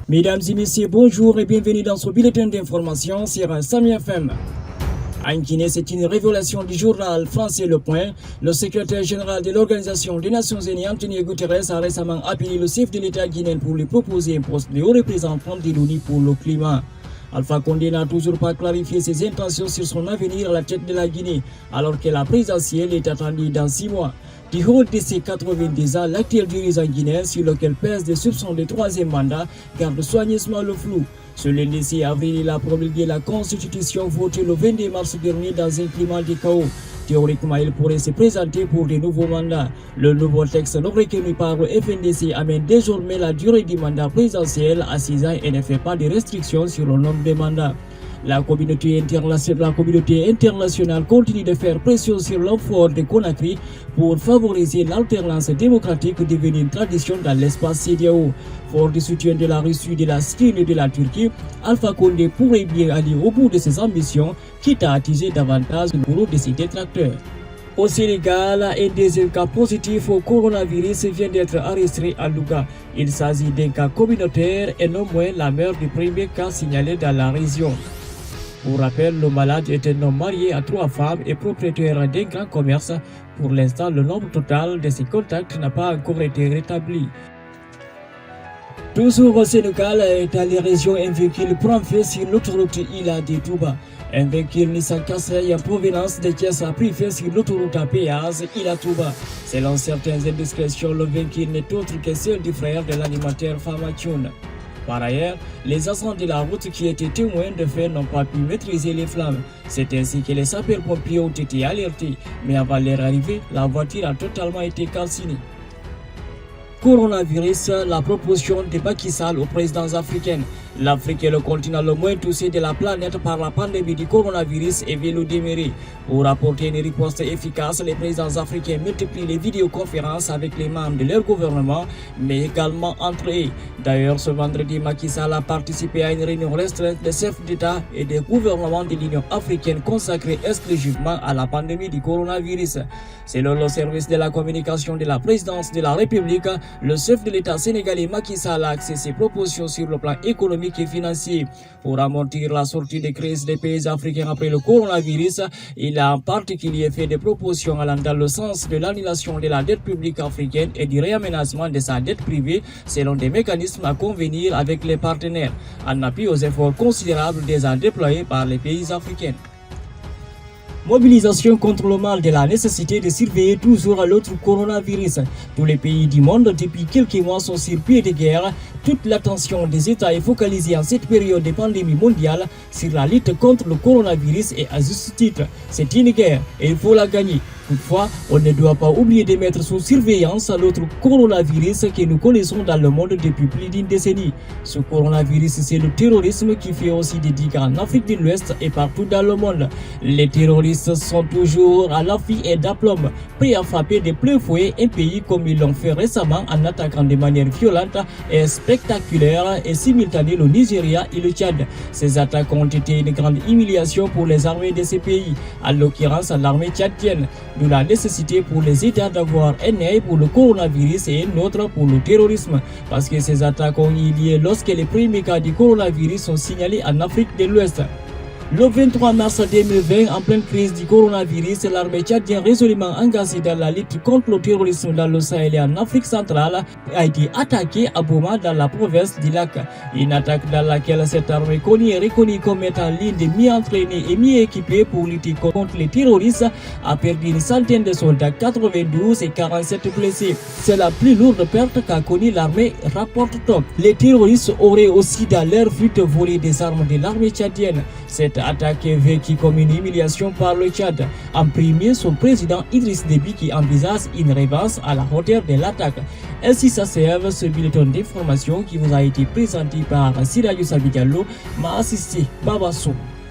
Mesdames et messieurs, bonjour et bienvenue dans ce bulletin d'information sur Sami FM. En Guinée, c'est une révélation du journal français Le Point. Le secrétaire général de l'Organisation des Nations Unies, Antonio Guterres, a récemment appelé le chef de l'État guinéen pour lui proposer un poste de haut représentant de l'ONU pour le climat. Alpha Condé n'a toujours pas clarifié ses intentions sur son avenir à la tête de la Guinée, alors que la présidentielle est attendue dans 6 mois. Du haut de ses 90 ans, l'actuel dirigeant guinéen, sur lequel pèse des soupçons de troisième mandat, garde soigneusement le flou. Ce lundi 6 avril, il a promulgué la Constitution votée le 22 mars dernier dans un climat de chaos. Théoriquement, il pourrait se présenter pour de nouveaux mandats. Le nouveau texte non reconnu par le FNDC amène désormais la durée du mandat présidentiel à 6 ans et ne fait pas de restrictions sur le nombre de mandats. La communauté internationale continue de faire pression sur l'effort de Conakry pour favoriser l'alternance démocratique devenue une tradition dans l'espace CEDEAO. Fort du soutien de la Russie, de la Chine et de la Turquie, Alpha Condé pourrait bien aller au bout de ses ambitions, quitte à attiser davantage le bourreau de ses détracteurs. Au Sénégal, un deuxième cas positif au coronavirus vient d'être enregistré à Louga. Il s'agit d'un cas communautaire et non moins la mère du premier cas signalé dans la région. Pour rappel, le malade est un homme marié à 3 femmes et propriétaire d'un grand commerce. Pour l'instant, le nombre total de ses contacts n'a pas encore été rétabli. Toujours au Sénégal, dans les régions, un véhicule prend feu sur l'autoroute Ila de Touba. Un véhicule Nissan Qashqai en provenance de Thiès a pris feu sur l'autoroute à péage Ila Touba. Selon certaines indiscrétions, le véhicule n'est autre que celle du frère de l'animateur Famatioun. Par ailleurs, les agents de la route qui étaient témoins de fait n'ont pas pu maîtriser les flammes. C'est ainsi que les sapeurs-pompiers ont été alertés, mais avant leur arrivée, la voiture a totalement été calcinée. Coronavirus, la proposition de Macky Sall aux présidents africains. L'Afrique est le continent le moins touché de la planète par la pandémie du coronavirus et veut le demeurer. Pour apporter une riposte efficace, les présidents africains multiplient les vidéoconférences avec les membres de leur gouvernement, mais également entre eux. D'ailleurs, ce vendredi, Macky Sall a participé à une réunion restreinte des chefs d'État et des gouvernements de l'Union africaine consacrée exclusivement à la pandémie du coronavirus. Selon le service de la communication de la présidence de la République, le chef de l'État sénégalais Macky Sall a axé ses propositions sur le plan économique et financier. Pour amortir la sortie des crises des pays africains après le coronavirus, il a en particulier fait des propositions allant dans le sens de l'annulation de la dette publique africaine et du réaménagement de sa dette privée selon des mécanismes à convenir avec les partenaires, en appui aux efforts considérables déjà déployés par les pays africains. Mobilisation contre le mal de la nécessité de surveiller toujours l'autre coronavirus. Tous les pays du monde depuis quelques mois sont sur pied de guerre. Toute l'attention des États est focalisée en cette période de pandémie mondiale sur la lutte contre le coronavirus et à juste titre. C'est une guerre et il faut la gagner. Toutefois, on ne doit pas oublier de mettre sous surveillance l'autre coronavirus que nous connaissons dans le monde depuis plus d'une décennie. Ce coronavirus, c'est le terrorisme qui fait aussi des dégâts en Afrique de l'Ouest et partout dans le monde. Les terroristes sont toujours à l'affût et d'aplomb, prêts à frapper de plein fouet un pays comme ils l'ont fait récemment en attaquant de manière violente et spectaculaire et simultanée le Nigeria et le Tchad. Ces attaques ont été une grande humiliation pour les armées de ces pays, en l'occurrence l'armée tchadienne. D'où la nécessité pour les États d'avoir un œil pour le coronavirus et un autre pour le terrorisme, parce que ces attaques ont eu lieu lorsque les premiers cas du coronavirus sont signalés en Afrique de l'Ouest. Le 23 mars 2020, en pleine crise du coronavirus, l'armée tchadienne résolument engagée dans la lutte contre le terrorisme dans le Sahel et en Afrique centrale a été attaquée à Boma dans la province du Lac. Une attaque dans laquelle cette armée connue et reconnue comme étant l'une des mieux entraînées et mieux équipées pour lutter contre les terroristes a perdu une centaine de soldats, 92 et 47 blessés. C'est la plus lourde perte qu'a connue l'armée, rapporte-t-on. Les terroristes auraient aussi dans leur fuite volé des armes de l'armée tchadienne. Cette attaque est vécue comme une humiliation par le Tchad. En premier, son président Idriss Déby qui envisage une revanche à la hauteur de l'attaque. Ainsi s'achève ce bulletin d'information qui vous a été présenté par Sira Youssef Diallo, m'a assisté Babasso.